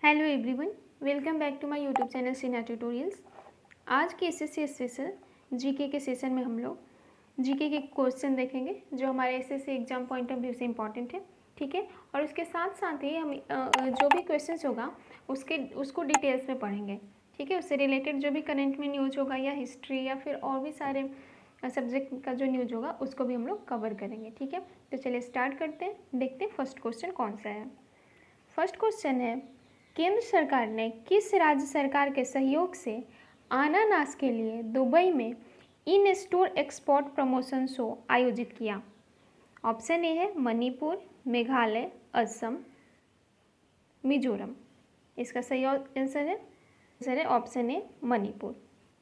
Hello everyone, welcome back to my YouTube channel Seena tutorials. आज के SSC special GK के session में हम लोग जीके के क्वेश्चन देखेंगे जो हमारे SSC exam point of view से इम्पॉर्टेंट है। ठीक है, और उसके साथ साथ ही हम जो भी क्वेश्चन होगा उसको डिटेल्स में पढ़ेंगे। ठीक है, उससे रिलेटेड जो भी करंट में न्यूज़ होगा या हिस्ट्री या फिर और भी सारे सब्जेक्ट का जो न्यूज़ होगा उसको भी हम लोग कवर करेंगे। ठीक है, तो चलिए स्टार्ट करते हैं, देखते हैं फर्स्ट क्वेश्चन कौन सा है। फर्स्ट क्वेश्चन है, केंद्र सरकार ने किस राज्य सरकार के सहयोग से अनानास के लिए दुबई में इन स्टोर एक्सपोर्ट प्रमोशन शो आयोजित किया? ऑप्शन ए है मणिपुर, मेघालय, असम, मिजोरम। इसका सही आंसर है ऑप्शन ए मणिपुर।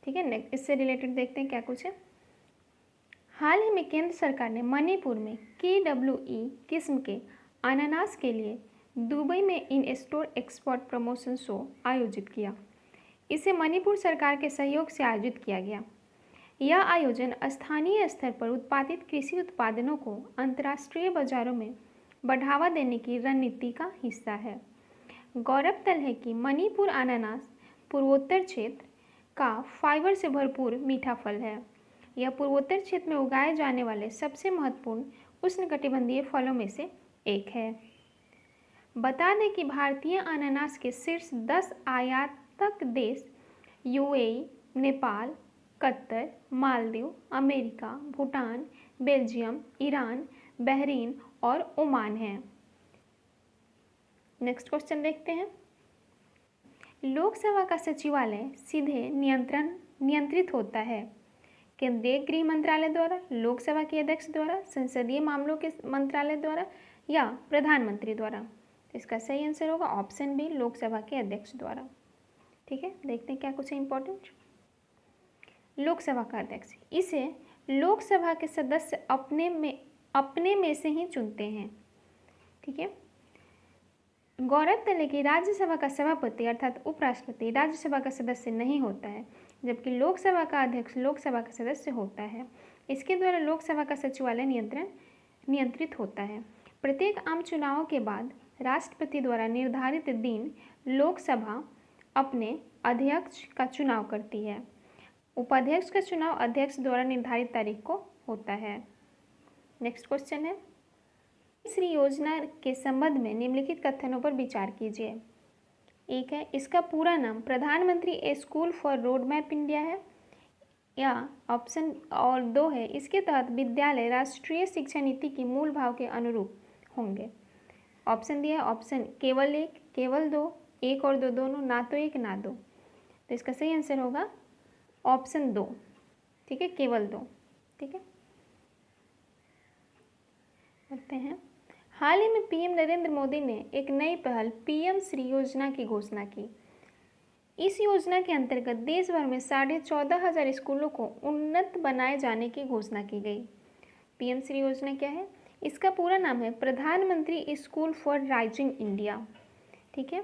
ठीक है, नेक्स्ट इससे रिलेटेड देखते हैं क्या कुछ है। हाल ही में केंद्र सरकार ने मणिपुर में KWE किस्म के अनानास के लिए दुबई में इन स्टोर एक्सपोर्ट प्रमोशन शो आयोजित किया। इसे मणिपुर सरकार के सहयोग से आयोजित किया गया। यह आयोजन स्थानीय स्तर पर उत्पादित कृषि उत्पादनों को अंतर्राष्ट्रीय बाजारों में बढ़ावा देने की रणनीति का हिस्सा है। गौरतलब है कि मणिपुर अनानास पूर्वोत्तर क्षेत्र का फाइबर से भरपूर मीठा फल है। यह पूर्वोत्तर क्षेत्र में उगाए जाने वाले सबसे महत्वपूर्ण उष्णकटिबंधीय फलों में से एक है। बता दें कि भारतीय अनानास के शीर्ष 10 आयातक देश UAE, Nepal, Qatar, Maldives, America, Bhutan, Belgium, Iran, Bahrain और ओमान हैं। नेक्स्ट क्वेश्चन देखते हैं। लोकसभा का सचिवालय सीधे नियंत्रित होता है केंद्रीय गृह मंत्रालय द्वारा, लोकसभा के अध्यक्ष द्वारा, संसदीय मामलों के मंत्रालय द्वारा या प्रधानमंत्री द्वारा? इसका सही आंसर होगा ऑप्शन बी, लोकसभा के अध्यक्ष द्वारा। ठीक है, देखते हैं क्या कुछ है इंपॉर्टेंट। लोकसभा का अध्यक्ष, इसे लोकसभा के सदस्य अपने में से ही चुनते हैं। ठीक है, गौरतलब है कि राज्यसभा का सभापति अर्थात उपराष्ट्रपति राज्यसभा का सदस्य नहीं होता है, जबकि लोकसभा का अध्यक्ष लोकसभा का सदस्य होता है। इसके द्वारा लोकसभा का सचिवालय नियंत्रित होता है। प्रत्येक आम चुनावों के बाद राष्ट्रपति द्वारा निर्धारित दिन लोकसभा अपने अध्यक्ष का चुनाव करती है। उपाध्यक्ष का चुनाव अध्यक्ष द्वारा निर्धारित तारीख को होता है। नेक्स्ट क्वेश्चन है, श्री योजना के संबंध में निम्नलिखित कथनों पर विचार कीजिए। एक है, इसका पूरा नाम प्रधानमंत्री a school for road map India है, या ऑप्शन और 2 है, इसके तहत विद्यालय राष्ट्रीय शिक्षा नीति की मूल भाव के अनुरूप होंगे। ऑप्शन दिया है ऑप्शन केवल 1, केवल 2, 1 और 2 दोनों, ना तो 1 ना 2। तो इसका सही आंसर होगा ऑप्शन 2। ठीक है, केवल 2। ठीक है, करते हैं। हाल ही में पीएम नरेंद्र मोदी ने एक नई पहल पीएम श्री योजना की घोषणा की। इस योजना के अंतर्गत देश भर में 14,500 स्कूलों को उन्नत बनाए जाने की घोषणा की गई। पीएम श्री योजना क्या है? इसका पूरा नाम है प्रधानमंत्री स्कूल फॉर राइजिंग इंडिया। ठीक है,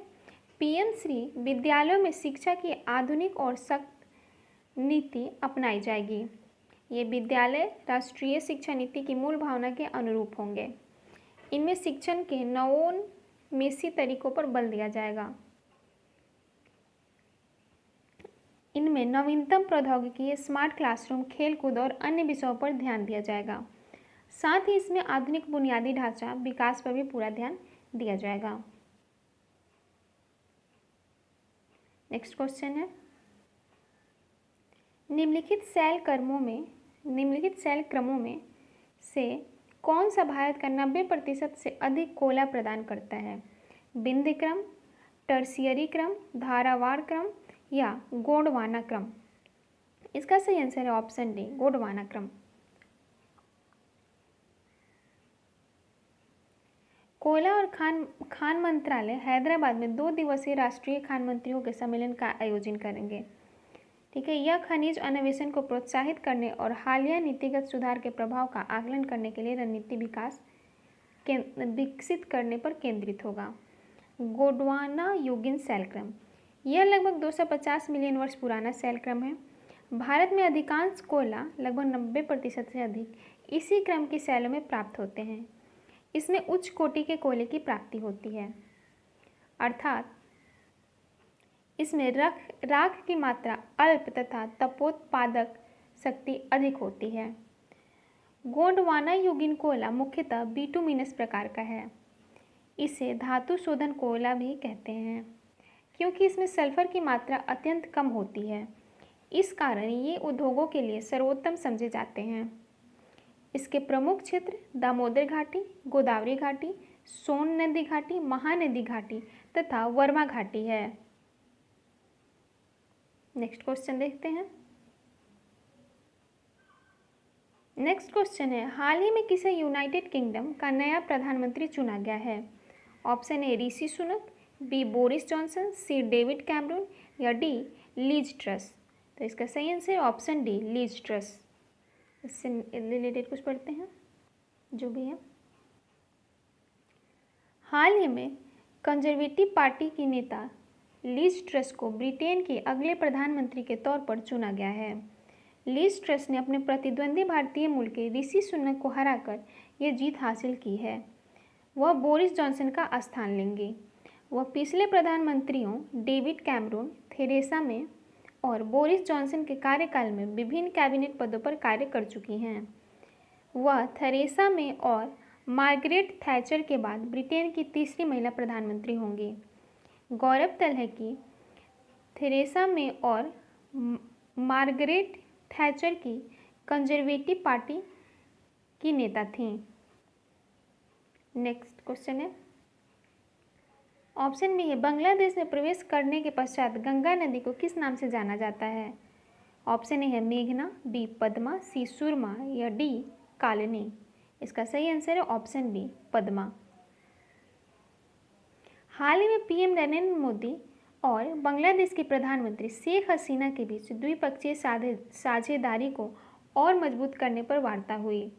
पीएम श्री विद्यालयों में शिक्षा की आधुनिक और सख्त नीति अपनाई जाएगी। ये विद्यालय राष्ट्रीय शिक्षा नीति की मूल भावना के अनुरूप होंगे। इनमें शिक्षण के नवोन्मेषी तरीकों पर बल दिया जाएगा। इनमें नवीनतम प्रौद्योगिकी, स्मार्ट क्लासरूम, खेलकूद और अन्य विषयों पर ध्यान दिया जाएगा। साथ ही इसमें आधुनिक बुनियादी ढांचा विकास पर भी पूरा ध्यान दिया जाएगा। नेक्स्ट क्वेश्चन है, निम्नलिखित शैल क्रमों में से कौन सा भारत का 90% से अधिक कोयला प्रदान करता है? बिंदु क्रम, टर्शियरी क्रम, धारावार क्रम या गोंडवाना क्रम? इसका सही आंसर है ऑप्शन डी, गोंडवाना क्रम। कोयला और खान मंत्रालय हैदराबाद में 2 दिवसीय राष्ट्रीय खान मंत्रियों के सम्मेलन का आयोजन करेंगे। ठीक है, यह खनिज अन्वेषण को प्रोत्साहित करने और हालिया नीतिगत सुधार के प्रभाव का आकलन करने के लिए रणनीति विकसित करने पर केंद्रित होगा। गोंडवाना युगीन शैल क्रम, यह लगभग 250 मिलियन वर्ष पुराना शैल क्रम है। भारत में अधिकांश कोयला लगभग 90% से अधिक इसी क्रम की शैलों में प्राप्त होते हैं। इसमें उच्च कोटि के कोयले की प्राप्ति होती है, अर्थात इसमें राख की मात्रा अल्प तथा तपोत्पादक शक्ति अधिक होती है। गोंडवाना युगीन कोयला मुख्यतः बिटुमिनस प्रकार का है। इसे धातु शोधन कोयला भी कहते हैं क्योंकि इसमें सल्फर की मात्रा अत्यंत कम होती है। इस कारण ये उद्योगों के लिए सर्वोत्तम समझे जाते हैं। इसके प्रमुख क्षेत्र दामोदर घाटी, गोदावरी घाटी, सोन नदी घाटी, महानदी घाटी तथा वर्मा घाटी है। नेक्स्ट क्वेश्चन देखते हैं। नेक्स्ट क्वेश्चन है, हाल ही में किसे यूनाइटेड किंगडम का नया प्रधानमंत्री चुना गया है? Option A Rishi Sunak, B Boris Johnson, C David Cameron या डी लीज ट्रस। तो इसका सही आंसर है ऑप्शन डी लीज ट्रस। इससे रिलेटेड कुछ पढ़ते हैं जो भी है। हाल ही में कंजर्वेटिव पार्टी की नेता लीज ट्रस को ब्रिटेन के अगले प्रधानमंत्री के तौर पर चुना गया है। लीज ट्रस ने अपने प्रतिद्वंदी भारतीय मूल के ऋषि सुनक को हराकर यह जीत हासिल की है। वह बोरिस जॉनसन का स्थान लेंगे। वह पिछले प्रधानमंत्रियों डेविड कैमरून, थेरेसा मे और बोरिस जॉनसन के कार्यकाल में विभिन्न कैबिनेट पदों पर कार्य कर चुकी हैं। वह थेरेसा मे और मार्गरेट थैचर के बाद ब्रिटेन की तीसरी महिला प्रधानमंत्री होंगी। गौरतलब है कि थेरेसा मे और मार्गरेट थैचर की कंजर्वेटिव पार्टी की नेता थीं। नेक्स्ट क्वेश्चन है, ऑप्शन बी है, बांग्लादेश में प्रवेश करने के पश्चात गंगा नदी को किस नाम से जाना जाता है? ऑप्शन ए है मेघना, बी पद्मा, सी सुरमा या डी कालनी। इसका सही आंसर है ऑप्शन बी पद्मा। हाल ही में पीएम नरेंद्र मोदी और बांग्लादेश के प्रधानमंत्री शेख हसीना के बीच द्विपक्षीय साझेदारी को और मजबूत करने पर वार्ता हुई।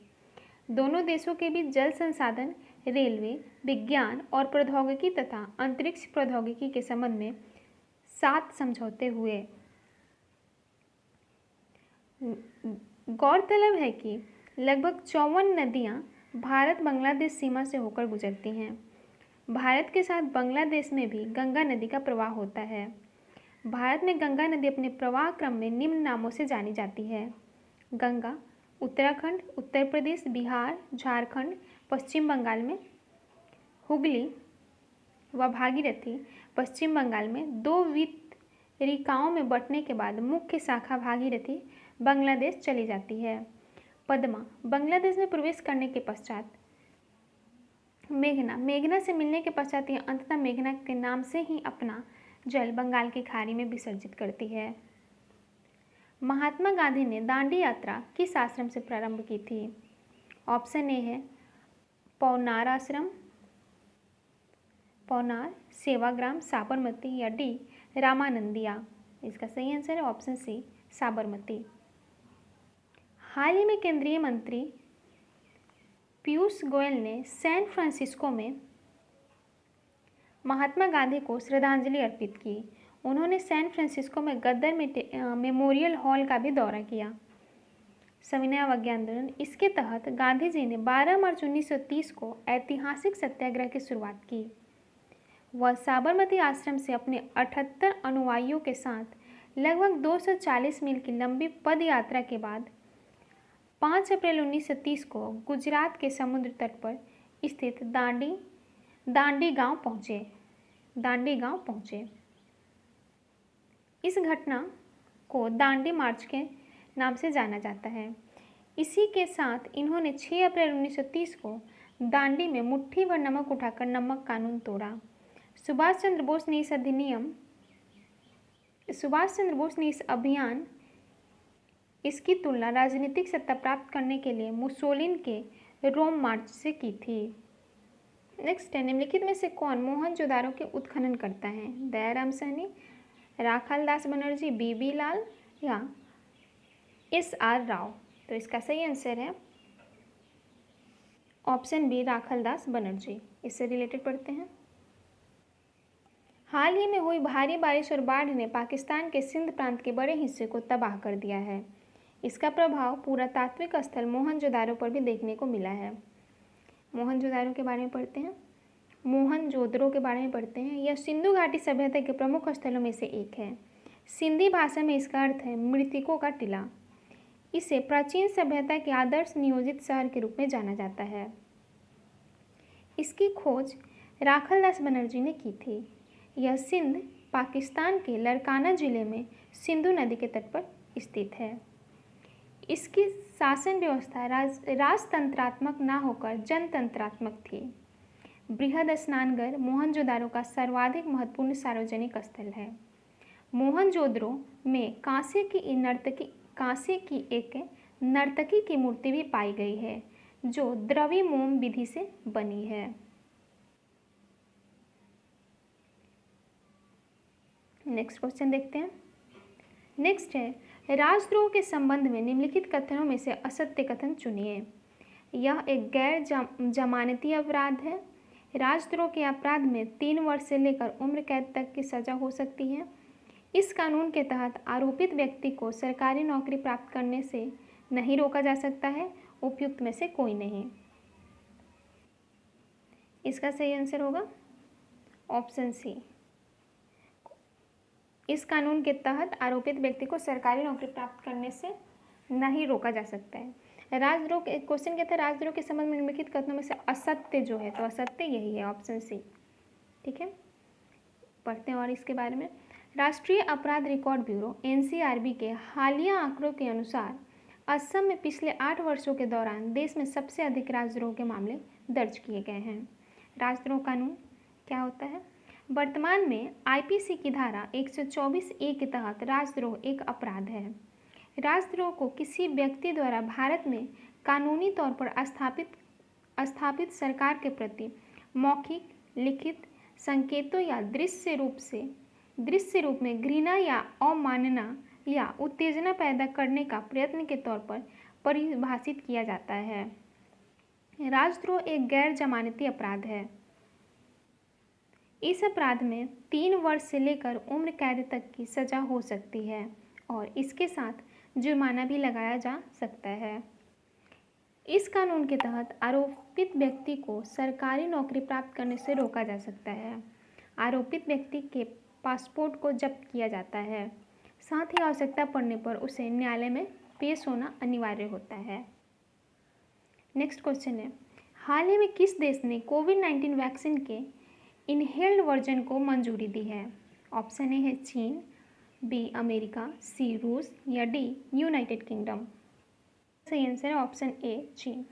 दोनों देशों के बीच जल संसाधन, रेलवे, विज्ञान और प्रौद्योगिकी तथा अंतरिक्ष प्रौद्योगिकी के संबंध में 7 समझौते हुए। गौरतलब है कि लगभग 54 नदियां भारत बांग्लादेश सीमा से होकर गुजरती हैं। भारत के साथ बांग्लादेश में भी गंगा नदी का प्रवाह होता है। भारत में गंगा नदी अपने प्रवाह क्रम में निम्न नामों से जानी जाती है: गंगा उत्तराखंड, उत्तर प्रदेश, बिहार, झारखंड, पश्चिम बंगाल में, हुगली व भागीरथी पश्चिम बंगाल में। 2 वितरिकाओं में बंटने के बाद मुख्य शाखा भागीरथी बांग्लादेश चली जाती है। पद्मा बांग्लादेश में प्रवेश करने के पश्चात मेघना से मिलने के पश्चात यह अंततः मेघना के नाम से ही अपना जल बंगाल की खाड़ी में विसर्जित करती है। महात्मा गांधी ने दांडी यात्रा किस आश्रम से प्रारंभ की थी? ऑप्शन ए है पौनार आश्रम, पौनार, सेवाग्राम, साबरमती या डी रामानंदिया। इसका सही आंसर है ऑप्शन सी साबरमती। हाल ही में केंद्रीय मंत्री पीयूष गोयल ने सैन फ्रांसिस्को में महात्मा गांधी को श्रद्धांजलि अर्पित की। उन्होंने सैन फ्रांसिस्को में गद्दर मेमोरियल हॉल का भी दौरा किया। सविनय अवज्ञा आंदोलन, इसके तहत गांधी जी ने 12 मार्च 1930 को ऐतिहासिक सत्याग्रह की शुरुआत की। वह साबरमती आश्रम से अपने 78 अनुयायियों के साथ लगभग 240 मील की लंबी पद यात्रा के बाद 5 अप्रैल 1930 को गुजरात के समुद्र तट पर स्थित दांडी गांव पहुँचे। इस घटना को दांडी मार्च के नाम से जाना जाता है। इसी के साथ इन्होंने 6 अप्रैल 1930 को दांडी में मुट्ठी भर नमक उठाकर नमक कानून तोड़ा। सुभाष चंद्र बोस ने इस अभियान इसकी तुलना राजनीतिक सत्ता प्राप्त करने के लिए मुसोलिन के रोम मार्च से की थी। नेक्स्ट है, निम्नलिखित में से कौन मोहनजोदारो के उत्खनन करता है? दयाराम साहनी, राखाल दास बनर्जी, बीबी लाल या SR राव। तो इसका सही आंसर है ऑप्शन बी राखाल दास बनर्जी। इससे रिलेटेड पढ़ते हैं। हाल ही में हुई भारी बारिश और बाढ़ ने पाकिस्तान के सिंध प्रांत के बड़े हिस्से को तबाह कर दिया है। इसका प्रभाव पुरातात्विक स्थल मोहनजोदारो पर भी देखने को मिला है। मोहनजोदारो के बारे में पढ़ते हैं। मोहनजोदड़ो के बारे में पढ़ते हैं। यह सिंधु घाटी सभ्यता के प्रमुख स्थलों में से एक है। सिंधी भाषा में इसका अर्थ है मृतकों का टीला। इसे प्राचीन सभ्यता के आदर्श नियोजित शहर के रूप में जाना जाता है। इसकी खोज राखलदास बनर्जी ने की थी। यह सिंध पाकिस्तान के लड़काना जिले में सिंधु नदी के तट पर स्थित है। इसकी शासन व्यवस्था राजतंत्रात्मक न होकर जनतंत्रात्मक थी। बृहद स्नानघर मोहनजोदारो का सर्वाधिक महत्वपूर्ण सार्वजनिक स्थल है। मोहनजोदड़ो में कांसे की एक नर्तकी की मूर्ति भी पाई गई है जो द्रविमोम विधि से बनी है। नेक्स्ट क्वेश्चन देखते हैं। नेक्स्ट है, राजद्रोह के संबंध में निम्नलिखित कथनों में से असत्य कथन चुनिए। यह एक गैर जमानती अपराध है। राजद्रोह के अपराध में 3 वर्ष से लेकर उम्र कैद तक की सजा हो सकती है। इस कानून के तहत आरोपित व्यक्ति को सरकारी नौकरी प्राप्त करने से नहीं रोका जा सकता है। उपयुक्त में से कोई नहीं। इसका सही आंसर होगा ऑप्शन सी। इस कानून के तहत आरोपित व्यक्ति को सरकारी नौकरी प्राप्त करने से नहीं रोका जा सकता है। राजद्रोह के क्वेश्चन कहते हैं राजद्रोह के संबंध में निम्नलिखित कथनों में से असत्य जो है, तो असत्य यही है ऑप्शन सी। ठीक है, पढ़ते हैं और इसके बारे में। राष्ट्रीय अपराध रिकॉर्ड ब्यूरो एनसीआरबी के हालिया आंकड़ों के अनुसार असम में पिछले 8 वर्षों के दौरान देश में सबसे अधिक राजद्रोह के मामले दर्ज किए गए हैं। राजद्रोह कानून क्या होता है? वर्तमान में आईपीसी की धारा 124A के तहत राजद्रोह एक अपराध है। राजद्रोह को किसी व्यक्ति द्वारा भारत में कानूनी तौर पर स्थापित सरकार के प्रति मौखिक, लिखित संकेतों या दृश्य रूप में घृणा या अवमानना या उत्तेजना पैदा करने का प्रयत्न के तौर पर परिभाषित किया जाता है। राजद्रोह एक गैर जमानती अपराध है। इस अपराध में 3 वर्ष से लेकर उम्र कैद तक की सजा हो सकती है और इसके साथ जुर्माना भी लगाया जा सकता है। इस कानून के तहत आरोपित व्यक्ति को सरकारी नौकरी प्राप्त करने से रोका जा सकता है। आरोपित व्यक्ति के पासपोर्ट को जब्त किया जाता है। साथ ही आवश्यकता पड़ने पर उसे न्यायालय में पेश होना अनिवार्य होता है। नेक्स्ट क्वेश्चन है, हाल ही में किस देश ने कोविड-19 वैक्सीन के इनहेल्ड वर्जन को मंजूरी दी है? ऑप्शन ए है चीन, बी अमेरिका, सी रूस या डी यूनाइटेड किंगडम। सही आंसर है ऑप्शन ए चीन।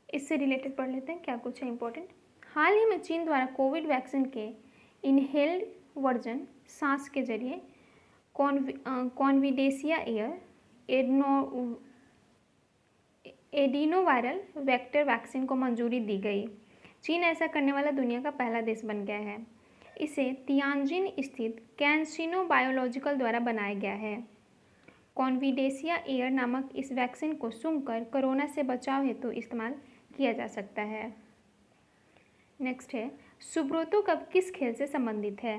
इससे रिलेटेड पढ़ लेते हैं क्या कुछ है इंपॉर्टेंट। हाल ही में चीन द्वारा कोविड वैक्सीन के इनहेल्ड वर्जन सांस के जरिए कॉन्विडेसिया एयर एडिनोवायरल वेक्टर वैक्सीन को मंजूरी दी गई। चीन ऐसा करने वाला दुनिया का पहला देश बन गया है। इसे तियानजिन स्थित कैंसिनो बायोलॉजिकल द्वारा बनाया गया है। कॉन्विडेसिया एयर नामक इस वैक्सीन को सूंघकर कोरोना से बचाव हेतु इस्तेमाल किया जा सकता है। नेक्स्ट है, सुब्रोतो कप किस खेल से संबंधित है?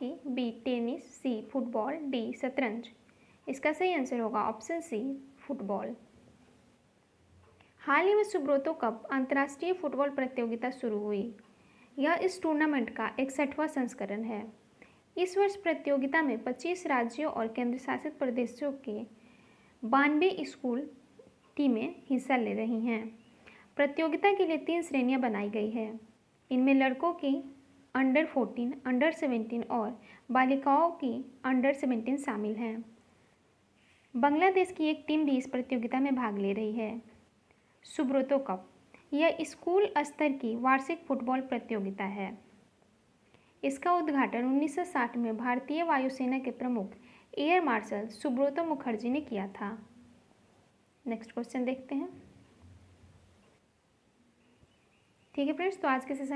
B tennis, C football, D शतरंज। इसका सही आंसर होगा ऑप्शन सी फुटबॉल। हाल ही में सुब्रोतो कप अंतर्राष्ट्रीय फुटबॉल प्रतियोगिता शुरू हुई। यह इस टूर्नामेंट का 61वां संस्करण है। इस वर्ष प्रतियोगिता में 25 राज्यों और केंद्र शासित प्रदेशों के 92 स्कूल टीमें हिस्सा ले रही हैं। प्रतियोगिता के लिए 3 श्रेणियां बनाई गई है। इनमें लड़कों की अंडर 14, अंडर 17 और बालिकाओं की अंडर 17 शामिल हैं। बांग्लादेश की एक टीम भी इस प्रतियोगिता में भाग ले रही है। सुब्रोतो कप यह स्कूल स्तर की वार्षिक फुटबॉल प्रतियोगिता है। इसका उद्घाटन 1960 में भारतीय वायुसेना के प्रमुख एयर मार्शल सुब्रोतो मुखर्जी ने किया था। नेक्स्ट क्वेश्चन देखते हैं। ठीक है फ्रेंड्स, तो आज के सेशन